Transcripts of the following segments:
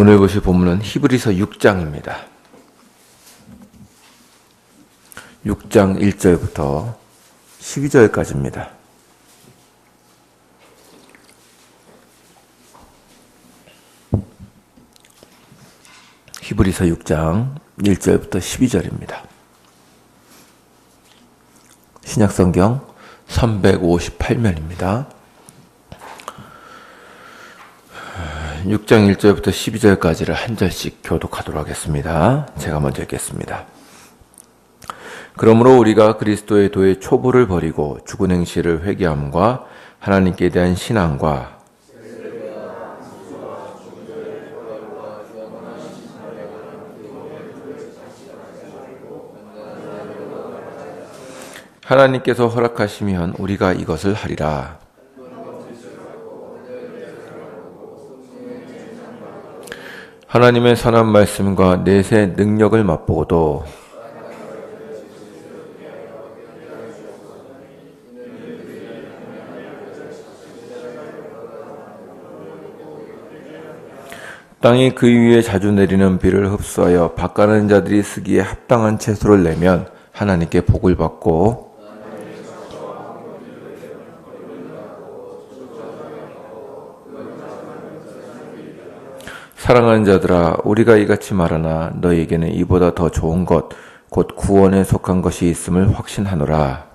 오늘 보실 본문은 히브리서 6장입니다. 6장 1절부터 12절까지입니다. 히브리서 6장 1절부터 12절입니다. 신약성경 358면입니다. 6장 1절부터 12절까지를 한 절씩 교독하도록 하겠습니다. 제가 먼저 읽겠습니다. 그러므로 우리가 그리스도의 도의 초보를 버리고 죽은 행실을 회개함과 하나님께 대한 신앙과 하나님께서 허락하시면 우리가 이것을 하리라. 하나님의 선한 말씀과 내세 능력을 맛보고도 땅이 그 위에 자주 내리는 비를 흡수하여 밭가는 자들이 쓰기에 합당한 채소를 내면 하나님께 복을 받고 사랑하는 자들아, 우리가 이같이 말하나 너희에게는 이보다 더 좋은 것, 곧 구원에 속한 것이 있음을 확신하노라.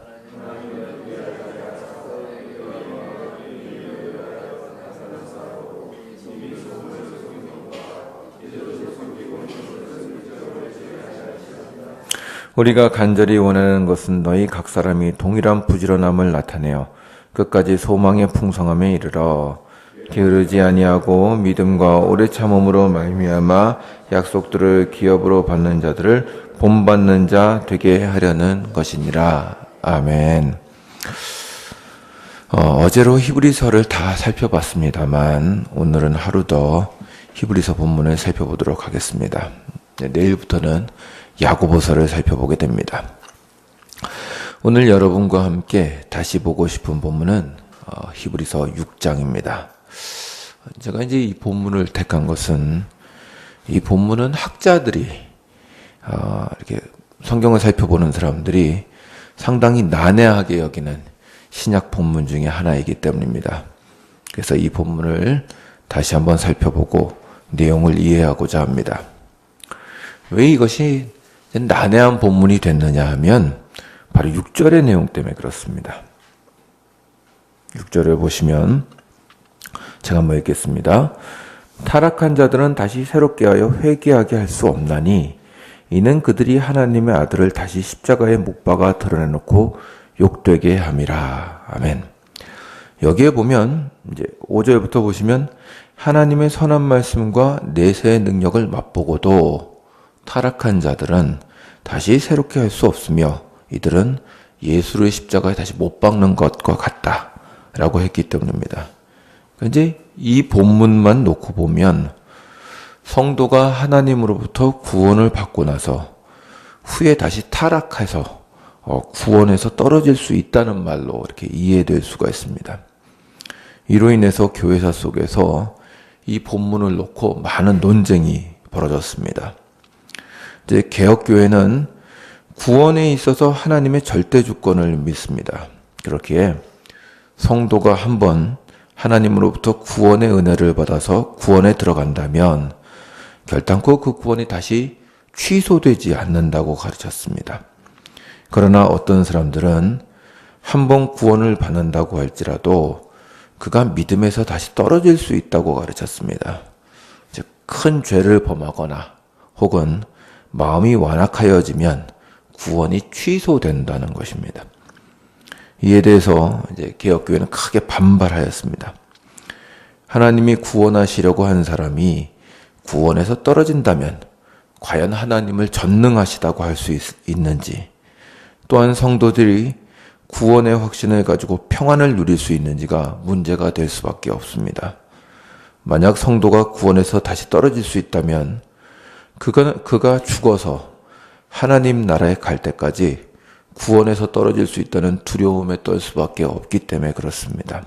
우리가 간절히 원하는 것은 너희 각 사람이 동일한 부지런함을 나타내어 끝까지 소망의 풍성함에 이르러 게으르지 아니하고 믿음과 오래 참음으로 말미암아 약속들을 기업으로 받는 자들을 본받는 자 되게 하려는 것이니라. 아멘. 어제로 히브리서를 다 살펴봤습니다만 오늘은 하루 더 히브리서 본문을 살펴보도록 하겠습니다. 내일부터는 야고보서를 살펴보게 됩니다. 오늘 여러분과 함께 다시 보고 싶은 본문은 히브리서 6장입니다. 제가 이제 이 본문을 택한 것은 이 본문은 학자들이 이렇게 성경을 살펴보는 사람들이 상당히 난해하게 여기는 신약 본문 중에 하나이기 때문입니다. 그래서 이 본문을 다시 한번 살펴보고 내용을 이해하고자 합니다. 왜 이것이 난해한 본문이 됐느냐 하면 바로 6절의 내용 때문에 그렇습니다. 6절을 보시면 제가 한번 읽겠습니다. 타락한 자들은 다시 새롭게 하여 회개하게 할 수 없나니 이는 그들이 하나님의 아들을 다시 십자가에 못 박아 드러내놓고 욕되게 함이라. 아멘. 여기에 보면 이제 5절부터 보시면 하나님의 선한 말씀과 내세의 능력을 맛보고도 타락한 자들은 다시 새롭게 할 수 없으며 이들은 예수를 십자가에 다시 못 박는 것과 같다 라고 했기 때문입니다. 이제 이 본문만 놓고 보면 성도가 하나님으로부터 구원을 받고 나서 후에 다시 타락해서 구원에서 떨어질 수 있다는 말로 이렇게 이해될 수가 있습니다. 이로 인해서 교회사 속에서 이 본문을 놓고 많은 논쟁이 벌어졌습니다. 이제 개혁교회는 구원에 있어서 하나님의 절대 주권을 믿습니다. 그렇기에 성도가 한번 하나님으로부터 구원의 은혜를 받아서 구원에 들어간다면 결단코 그 구원이 다시 취소되지 않는다고 가르쳤습니다. 그러나 어떤 사람들은 한번 구원을 받는다고 할지라도 그가 믿음에서 다시 떨어질 수 있다고 가르쳤습니다. 즉, 큰 죄를 범하거나 혹은 마음이 완악하여지면 구원이 취소된다는 것입니다. 이에 대해서 이제 개혁교회는 크게 반발하였습니다. 하나님이 구원하시려고 한 사람이 구원에서 떨어진다면 과연 하나님을 전능하시다고 할 수 있는지, 또한 성도들이 구원의 확신을 가지고 평안을 누릴 수 있는지가 문제가 될 수밖에 없습니다. 만약 성도가 구원에서 다시 떨어질 수 있다면 그가 죽어서 하나님 나라에 갈 때까지 구원에서 떨어질 수 있다는 두려움에 떨 수밖에 없기 때문에 그렇습니다.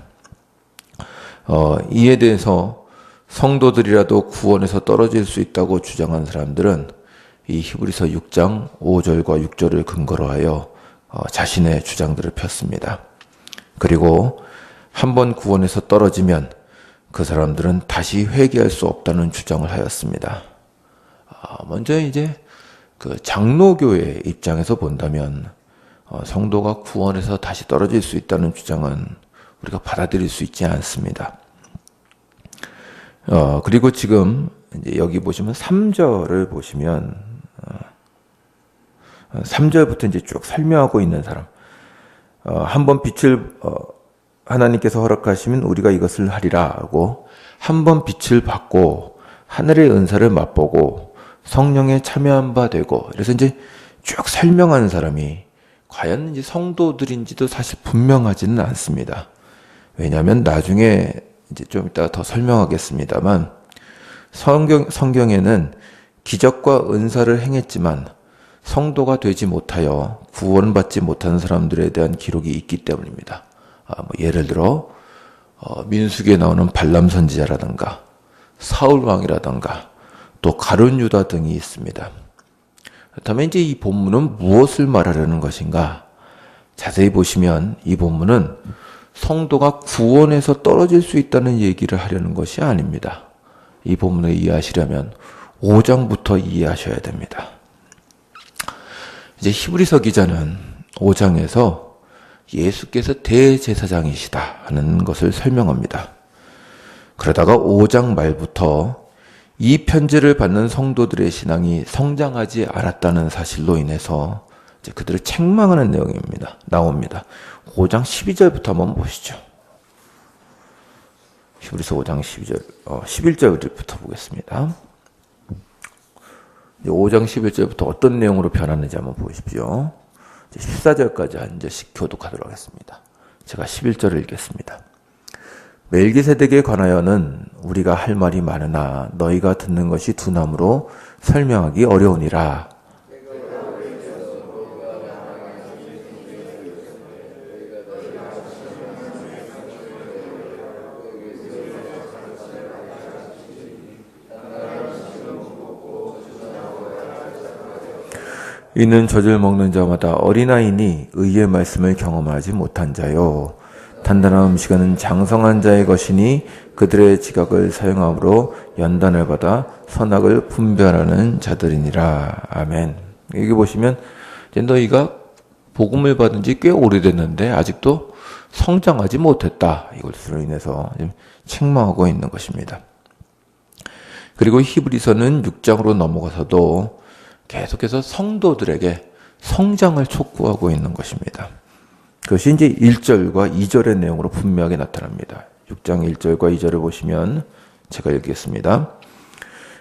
이에 대해서 성도들이라도 구원에서 떨어질 수 있다고 주장한 사람들은 이 히브리서 6장 5절과 6절을 근거로 하여 자신의 주장들을 폈습니다. 그리고 한번 구원에서 떨어지면 그 사람들은 다시 회개할 수 없다는 주장을 하였습니다. 먼저 이제 그 장로교의 입장에서 본다면 성도가 구원에서 다시 떨어질 수 있다는 주장은 우리가 받아들일 수 있지 않습니다. 그리고 지금 이제 여기 보시면 3절을 보시면 3절부터 이제 쭉 설명하고 있는 사람. 한번 빛을 하나님께서 허락하시면 우리가 이것을 하리라 하고 한번 빛을 받고 하늘의 은사를 맛보고 성령에 참여한 바 되고 그래서 이제 쭉 설명하는 사람이 과연 이제 성도들인지도 사실 분명하지는 않습니다. 왜냐하면 나중에 이제 좀 이따가 더 설명하겠습니다만 성경에는 기적과 은사를 행했지만 성도가 되지 못하여 구원받지 못한 사람들에 대한 기록이 있기 때문입니다. 예를 들어 민수기에 나오는 발람 선지자라든가 사울 왕이라든가 또 가룟 유다 등이 있습니다. 그렇다면 이제 이 본문은 무엇을 말하려는 것인가? 자세히 보시면 이 본문은 성도가 구원에서 떨어질 수 있다는 얘기를 하려는 것이 아닙니다. 이 본문을 이해하시려면 5장부터 이해하셔야 됩니다. 이제 히브리서 기자는 5장에서 예수께서 대제사장이시다 하는 것을 설명합니다. 그러다가 5장 말부터 이 편지를 받는 성도들의 신앙이 성장하지 않았다는 사실로 인해서 이제 그들을 책망하는 내용입니다. 나옵니다. 5장 12절부터 한번 보시죠. 히브리서 5장 11절부터 보겠습니다. 5장 11절부터 어떤 내용으로 변하는지 한번 보십시오. 14절까지 한 절씩 교독하도록 하겠습니다. 제가 11절을 읽겠습니다. 멜기세덱에 관하여는 우리가 할 말이 많으나 너희가 듣는 것이 두나무로 설명하기 어려우니라. 이는 젖을 먹는 자마다 어린아이니 의의 말씀을 경험하지 못한 자요. 단단한 음식은 장성한 자의 것이니 그들의 지각을 사용함으로 연단을 받아 선악을 분별하는 자들이니라. 아멘. 여기 보시면 이제 너희가 복음을 받은 지 꽤 오래됐는데 아직도 성장하지 못했다. 이것으로 인해서 책망하고 있는 것입니다. 그리고 히브리서는 6장으로 넘어가서도 계속해서 성도들에게 성장을 촉구하고 있는 것입니다. 그것이 이제 1절과 2절의 내용으로 분명하게 나타납니다. 6장 1절과 2절을 보시면 제가 읽겠습니다.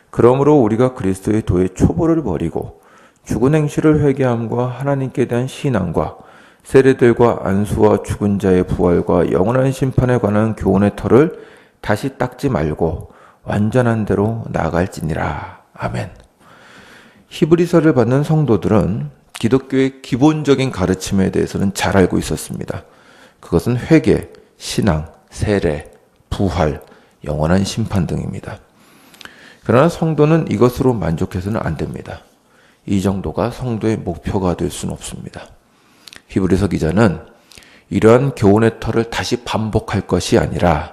그러므로 우리가 그리스도의 도의 초보를 버리고 죽은 행실을 회개함과 하나님께 대한 신앙과 세례들과 안수와 죽은 자의 부활과 영원한 심판에 관한 교훈의 털을 다시 닦지 말고 완전한 대로 나아갈지니라. 아멘. 히브리서를 받는 성도들은 기독교의 기본적인 가르침에 대해서는 잘 알고 있었습니다. 그것은 회개, 신앙, 세례, 부활, 영원한 심판 등입니다. 그러나 성도는 이것으로 만족해서는 안 됩니다. 이 정도가 성도의 목표가 될 수는 없습니다. 히브리서 기자는 이러한 교훈의 털을 다시 반복할 것이 아니라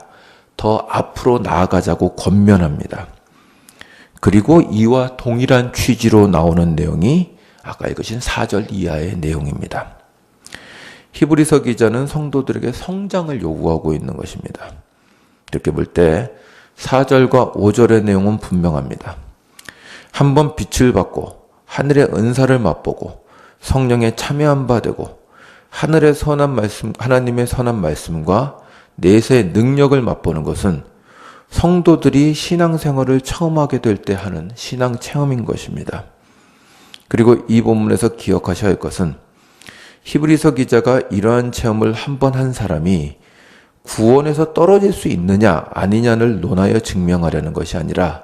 더 앞으로 나아가자고 권면합니다. 그리고 이와 동일한 취지로 나오는 내용이 아까 읽으신 4절 이하의 내용입니다. 히브리서 기자는 성도들에게 성장을 요구하고 있는 것입니다. 이렇게 볼 때 4절과 5절의 내용은 분명합니다. 한번 빛을 받고 하늘의 은사를 맛보고 성령에 참여한 바 되고 하늘의 선한 말씀, 하나님의 선한 말씀과 내세의 능력을 맛보는 것은 성도들이 신앙생활을 처음 하게 될 때 하는 신앙 체험인 것입니다. 그리고 이 본문에서 기억하셔야 할 것은 히브리서 기자가 이러한 체험을 한 번 한 사람이 구원에서 떨어질 수 있느냐 아니냐를 논하여 증명하려는 것이 아니라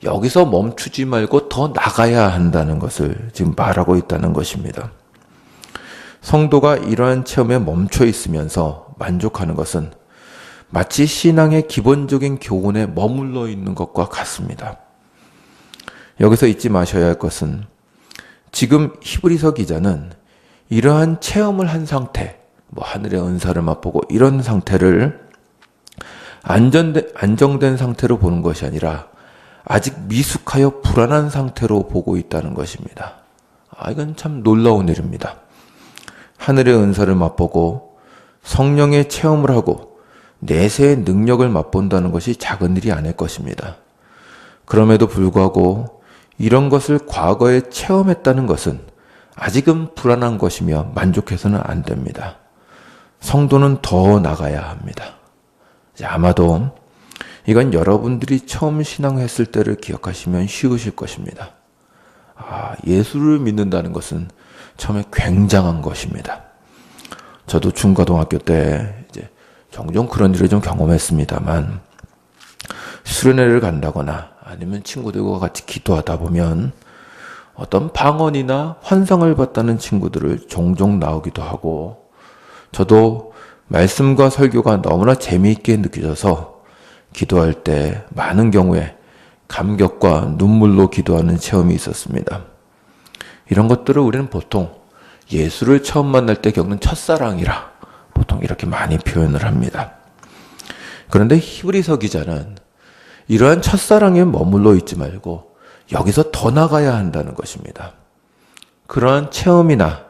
여기서 멈추지 말고 더 나가야 한다는 것을 지금 말하고 있다는 것입니다. 성도가 이러한 체험에 멈춰 있으면서 만족하는 것은 마치 신앙의 기본적인 교훈에 머물러 있는 것과 같습니다. 여기서 잊지 마셔야 할 것은 지금 히브리서 기자는 이러한 체험을 한 상태, 하늘의 은사를 맛보고 이런 상태를 안정된 상태로 보는 것이 아니라 아직 미숙하여 불안한 상태로 보고 있다는 것입니다. 이건 참 놀라운 일입니다. 하늘의 은사를 맛보고 성령의 체험을 하고 내세의 능력을 맛본다는 것이 작은 일이 아닐 것입니다. 그럼에도 불구하고 이런 것을 과거에 체험했다는 것은 아직은 불안한 것이며 만족해서는 안 됩니다. 성도는 더 나가야 합니다. 아마도 이건 여러분들이 처음 신앙했을 때를 기억하시면 쉬우실 것입니다. 예수를 믿는다는 것은 처음에 굉장한 것입니다. 저도 중고등학교 때 종종 그런 일을 좀 경험했습니다만 수련회를 간다거나 아니면 친구들과 같이 기도하다 보면 어떤 방언이나 환상을 봤다는 친구들을 종종 나오기도 하고 저도 말씀과 설교가 너무나 재미있게 느껴져서 기도할 때 많은 경우에 감격과 눈물로 기도하는 체험이 있었습니다. 이런 것들을 우리는 보통 예수를 처음 만날 때 겪는 첫사랑이라 보통 이렇게 많이 표현을 합니다. 그런데 히브리서 기자는 이러한 첫사랑에 머물러 있지 말고 여기서 더 나가야 한다는 것입니다. 그러한 체험이나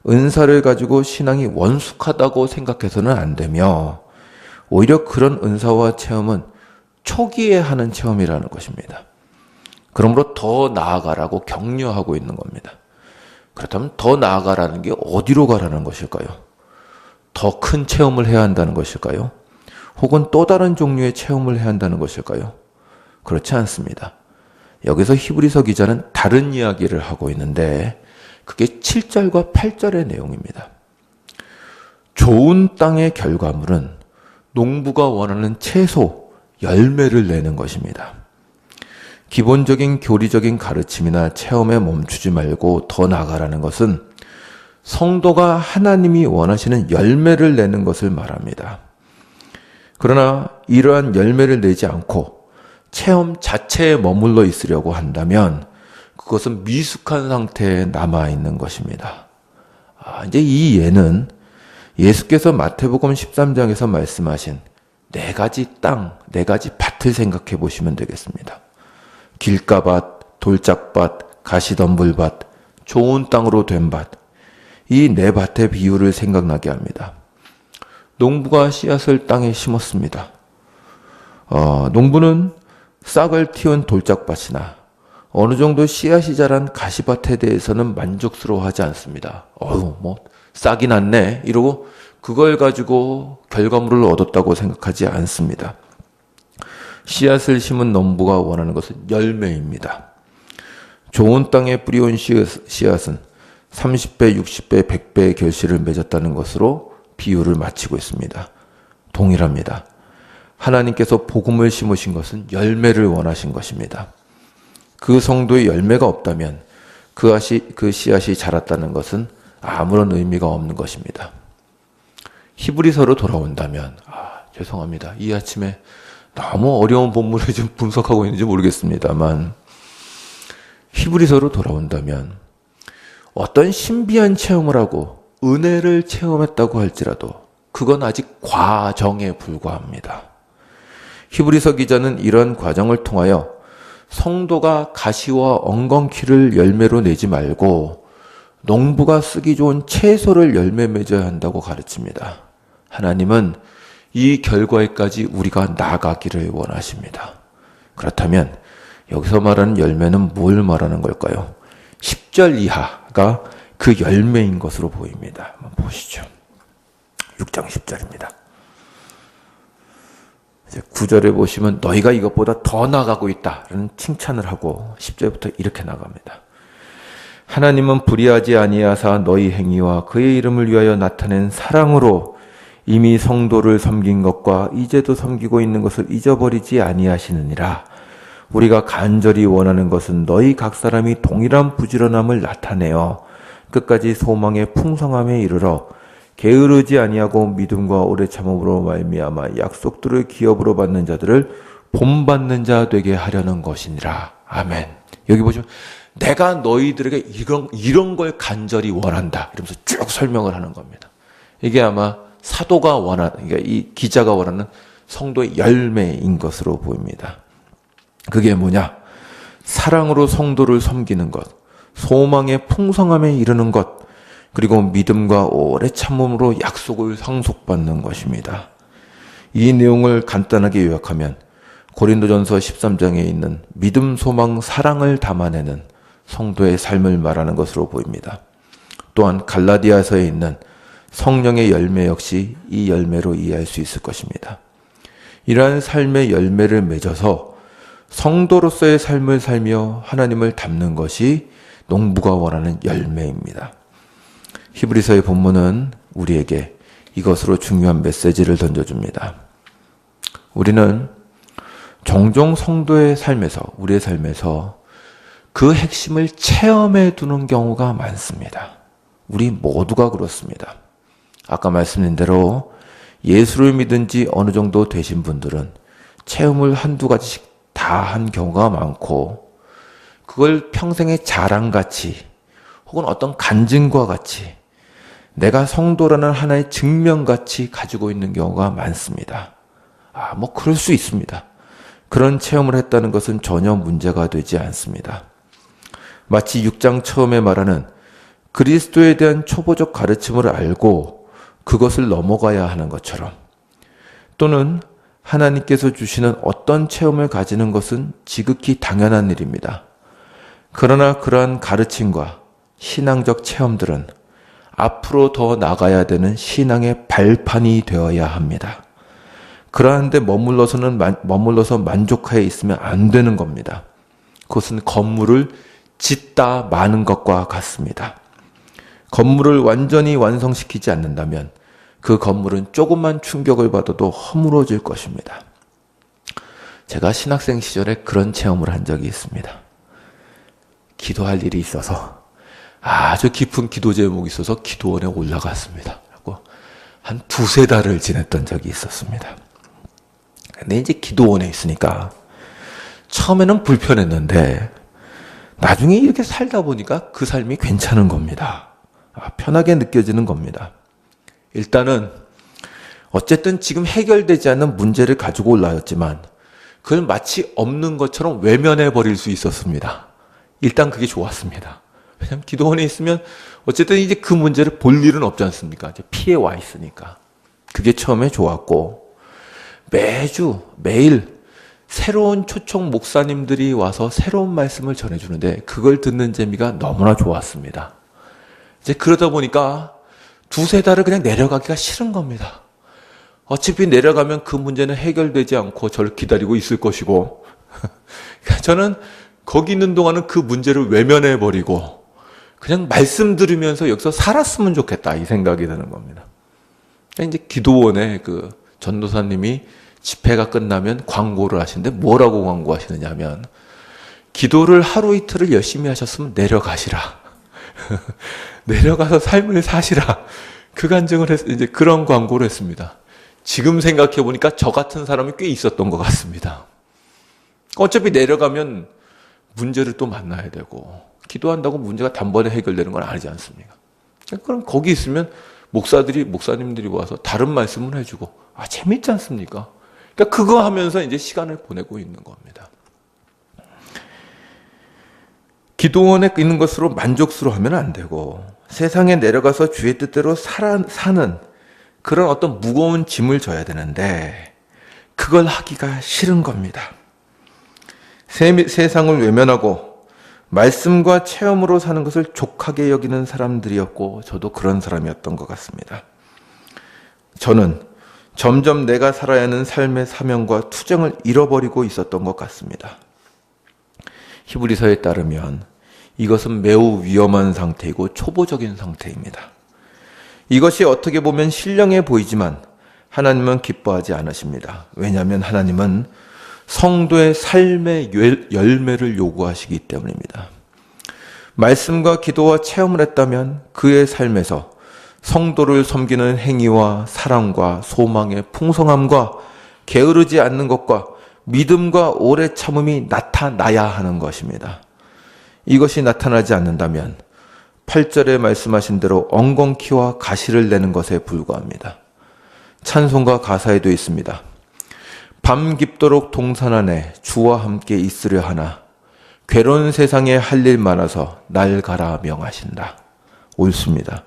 은사를 가지고 신앙이 원숙하다고 생각해서는 안 되며 오히려 그런 은사와 체험은 초기에 하는 체험이라는 것입니다. 그러므로 더 나아가라고 격려하고 있는 겁니다. 그렇다면 더 나아가라는 게 어디로 가라는 것일까요? 더 큰 체험을 해야 한다는 것일까요? 혹은 또 다른 종류의 체험을 해야 한다는 것일까요? 그렇지 않습니다. 여기서 히브리서 기자는 다른 이야기를 하고 있는데 그게 7절과 8절의 내용입니다. 좋은 땅의 결과물은 농부가 원하는 채소, 열매를 내는 것입니다. 기본적인 교리적인 가르침이나 체험에 멈추지 말고 더 나아가라는 것은 성도가 하나님이 원하시는 열매를 내는 것을 말합니다. 그러나 이러한 열매를 내지 않고 체험 자체에 머물러 있으려고 한다면 그것은 미숙한 상태에 남아있는 것입니다. 이제 이 예는 예수께서 마태복음 13장에서 말씀하신 4가지 땅, 4가지 밭을 생각해 보시면 되겠습니다. 길가밭, 돌짝밭, 가시덤불밭, 좋은 땅으로 된 밭. 이 4밭의 비유를 생각나게 합니다. 농부가 씨앗을 땅에 심었습니다. 농부는 싹을 틔운 돌짝밭이나 어느 정도 씨앗이 자란 가시밭에 대해서는 만족스러워하지 않습니다. 싹이 났네 이러고 그걸 가지고 결과물을 얻었다고 생각하지 않습니다. 씨앗을 심은 농부가 원하는 것은 열매입니다. 좋은 땅에 뿌려온 씨앗은 30배, 60배, 100배의 결실을 맺었다는 것으로 비유를 마치고 있습니다. 동일합니다. 하나님께서 복음을 심으신 것은 열매를 원하신 것입니다. 그 성도의 열매가 없다면 그 씨앗이 자랐다는 것은 아무런 의미가 없는 것입니다. 히브리서로 돌아온다면 죄송합니다. 이 아침에 너무 어려운 본문을 좀 분석하고 있는지 모르겠습니다만 히브리서로 돌아온다면 어떤 신비한 체험을 하고 은혜를 체험했다고 할지라도 그건 아직 과정에 불과합니다. 히브리서 기자는 이런 과정을 통하여 성도가 가시와 엉겅퀴를 열매로 내지 말고 농부가 쓰기 좋은 채소를 열매 맺어야 한다고 가르칩니다. 하나님은 이 결과에까지 우리가 나가기를 원하십니다. 그렇다면 여기서 말하는 열매는 뭘 말하는 걸까요? 10절 이하가 그 열매인 것으로 보입니다. 한번 보시죠. 6장 10절입니다. 이제 9절에 보시면 너희가 이것보다 더 나가고 있다라는 칭찬을 하고 10절부터 이렇게 나갑니다. 하나님은 불의하지 아니하사 너희 행위와 그의 이름을 위하여 나타낸 사랑으로 이미 성도를 섬긴 것과 이제도 섬기고 있는 것을 잊어버리지 아니하시느니라. 우리가 간절히 원하는 것은 너희 각 사람이 동일한 부지런함을 나타내어 끝까지 소망의 풍성함에 이르러 게으르지 아니하고 믿음과 오래 참음으로 말미암아 약속들을 기업으로 받는 자들을 본받는 자 되게 하려는 것이니라. 아멘. 여기 보시면 내가 너희들에게 이런 걸 간절히 원한다 이러면서 쭉 설명을 하는 겁니다. 이게 아마 사도가 그러니까 이 기자가 원하는 성도의 열매인 것으로 보입니다. 그게 뭐냐? 사랑으로 성도를 섬기는 것, 소망의 풍성함에 이르는 것, 그리고 믿음과 오래 참음으로 약속을 상속받는 것입니다. 이 내용을 간단하게 요약하면 고린도전서 13장에 있는 믿음, 소망, 사랑을 담아내는 성도의 삶을 말하는 것으로 보입니다. 또한 갈라디아서에 있는 성령의 열매 역시 이 열매로 이해할 수 있을 것입니다. 이러한 삶의 열매를 맺어서 성도로서의 삶을 살며 하나님을 닮는 것이 농부가 원하는 열매입니다. 히브리서의 본문은 우리에게 이것으로 중요한 메시지를 던져줍니다. 우리는 종종 성도의 삶에서, 우리의 삶에서 그 핵심을 체험해 두는 경우가 많습니다. 우리 모두가 그렇습니다. 아까 말씀드린 대로 예수를 믿은 지 어느 정도 되신 분들은 체험을 한두 가지씩 다 한 경우가 많고, 그걸 평생의 자랑같이 혹은 어떤 간증과 같이 내가 성도라는 하나의 증명같이 가지고 있는 경우가 많습니다. 그럴 수 있습니다. 그런 체험을 했다는 것은 전혀 문제가 되지 않습니다. 마치 6장 처음에 말하는 그리스도에 대한 초보적 가르침을 알고 그것을 넘어가야 하는 것처럼, 또는 하나님께서 주시는 어떤 체험을 가지는 것은 지극히 당연한 일입니다. 그러나 그러한 가르침과 신앙적 체험들은 앞으로 더 나가야 되는 신앙의 발판이 되어야 합니다. 그러한데 머물러서 만족하여 있으면 안 되는 겁니다. 그것은 건물을 짓다 마는 것과 같습니다. 건물을 완전히 완성시키지 않는다면 그 건물은 조금만 충격을 받아도 허물어질 것입니다. 제가 신학생 시절에 그런 체험을 한 적이 있습니다. 기도할 일이 있어서 아주 깊은 기도 제목이 있어서 기도원에 올라갔습니다. 그리고 한 두세 달을 지냈던 적이 있었습니다. 근데 이제 기도원에 있으니까 처음에는 불편했는데 나중에 이렇게 살다 보니까 그 삶이 괜찮은 겁니다. 편하게 느껴지는 겁니다. 일단은 어쨌든 지금 해결되지 않는 문제를 가지고 올라왔지만 그걸 마치 없는 것처럼 외면해 버릴 수 있었습니다. 일단 그게 좋았습니다. 왜냐하면 기도원에 있으면 어쨌든 이제 그 문제를 볼 일은 없지 않습니까? 이제 피해 와 있으니까. 그게 처음에 좋았고, 매일 새로운 초청 목사님들이 와서 새로운 말씀을 전해주는데 그걸 듣는 재미가 너무나 좋았습니다. 이제 그러다 보니까 두세 달을 그냥 내려가기가 싫은 겁니다. 어차피 내려가면 그 문제는 해결되지 않고 저를 기다리고 있을 것이고, 저는 거기 있는 동안은 그 문제를 외면해버리고 그냥 말씀 들으면서 여기서 살았으면 좋겠다, 이 생각이 드는 겁니다. 이제 기도원에 그 전도사님이 집회가 끝나면 광고를 하시는데 뭐라고 광고하시느냐 하면, 기도를 하루 이틀을 열심히 하셨으면 내려가시라. 내려가서 삶을 사시라. 그 간증을 이제 그런 광고를 했습니다. 지금 생각해 보니까 저 같은 사람이 꽤 있었던 것 같습니다. 어차피 내려가면 문제를 또 만나야 되고, 기도한다고 문제가 단번에 해결되는 건 아니지 않습니까? 그럼 거기 있으면 목사님들이 와서 다른 말씀을 해주고, 재밌지 않습니까? 그러니까 그거 하면서 이제 시간을 보내고 있는 겁니다. 기도원에 있는 것으로 만족스러워하면 안 되고, 세상에 내려가서 주의 뜻대로 사는 그런 어떤 무거운 짐을 져야 되는데 그걸 하기가 싫은 겁니다. 세상을 외면하고 말씀과 체험으로 사는 것을 족하게 여기는 사람들이었고, 저도 그런 사람이었던 것 같습니다. 저는 점점 내가 살아야 하는 삶의 사명과 투쟁을 잃어버리고 있었던 것 같습니다. 히브리서에 따르면 이것은 매우 위험한 상태이고 초보적인 상태입니다. 이것이 어떻게 보면 신령해 보이지만 하나님은 기뻐하지 않으십니다. 왜냐하면 하나님은 성도의 삶의 열매를 요구하시기 때문입니다. 말씀과 기도와 체험을 했다면 그의 삶에서 성도를 섬기는 행위와 사랑과 소망의 풍성함과 게으르지 않는 것과 믿음과 오래 참음이 나타나야 하는 것입니다. 이것이 나타나지 않는다면 8절에 말씀하신 대로 엉겅퀴와 가시를 내는 것에 불과합니다. 찬송가 가사에도 있습니다. 밤 깊도록 동산 안에 주와 함께 있으려 하나 괴로운 세상에 할 일 많아서 날 가라 명하신다. 옳습니다.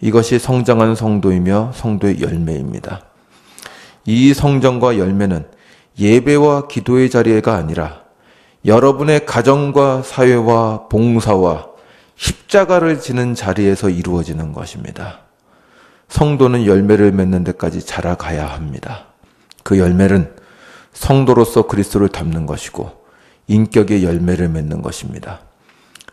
이것이 성장한 성도이며 성도의 열매입니다. 이 성장과 열매는 예배와 기도의 자리가 아니라 여러분의 가정과 사회와 봉사와 십자가를 지는 자리에서 이루어지는 것입니다. 성도는 열매를 맺는 데까지 자라가야 합니다. 그 열매는 성도로서 그리스도를 닮는 것이고 인격의 열매를 맺는 것입니다.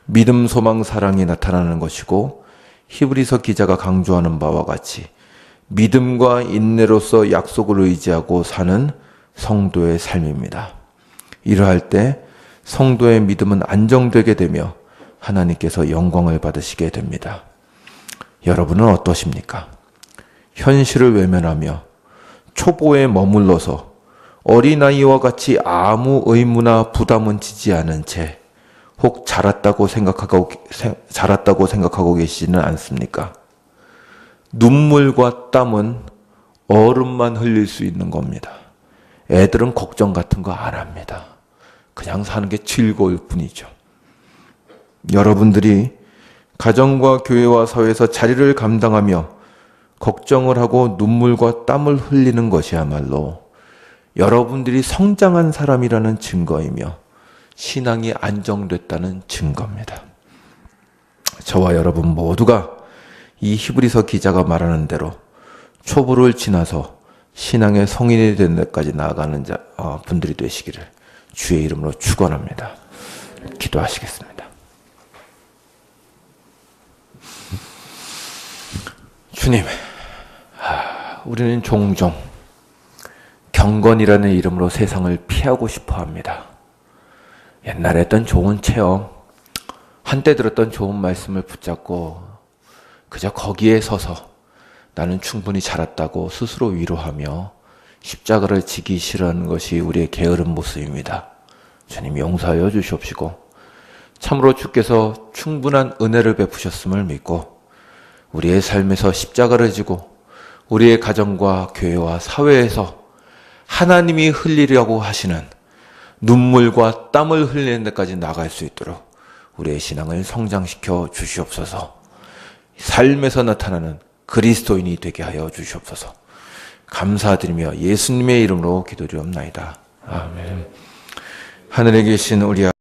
믿음, 소망, 사랑이 나타나는 것이고 히브리서 기자가 강조하는 바와 같이 믿음과 인내로서 약속을 의지하고 사는 성도의 삶입니다. 이러할 때 성도의 믿음은 안정되게 되며 하나님께서 영광을 받으시게 됩니다. 여러분은 어떠십니까? 현실을 외면하며 초보에 머물러서 어린아이와 같이 아무 의무나 부담은 지지 않은 채 혹 자랐다고 생각하고 계시지는 않습니까? 눈물과 땀은 어른만 흘릴 수 있는 겁니다. 애들은 걱정 같은 거 안 합니다. 그냥 사는 게 즐거울 뿐이죠. 여러분들이 가정과 교회와 사회에서 자리를 감당하며 걱정을 하고 눈물과 땀을 흘리는 것이야말로 여러분들이 성장한 사람이라는 증거이며 신앙이 안정됐다는 증거입니다. 저와 여러분 모두가 이 히브리서 기자가 말하는 대로 초보를 지나서 신앙의 성인이 되는 데까지 나아가는 분들이 되시기를 주의 이름으로 축원합니다. 기도하시겠습니다. 주님, 우리는 종종 경건이라는 이름으로 세상을 피하고 싶어 합니다. 옛날에 했던 좋은 체험, 한때 들었던 좋은 말씀을 붙잡고 그저 거기에 서서 나는 충분히 자랐다고 스스로 위로하며 십자가를 지기 싫어하는 것이 우리의 게으른 모습입니다. 주님 용서하여 주시옵시고 참으로 주께서 충분한 은혜를 베푸셨음을 믿고 우리의 삶에서 십자가를 지고 우리의 가정과 교회와 사회에서 하나님이 흘리려고 하시는 눈물과 땀을 흘리는 데까지 나갈 수 있도록 우리의 신앙을 성장시켜 주시옵소서. 삶에서 나타나는 그리스도인이 되게 하여 주시옵소서. 감사드리며 예수님의 이름으로 기도드리옵나이다. 아멘. 하늘에 계신 우리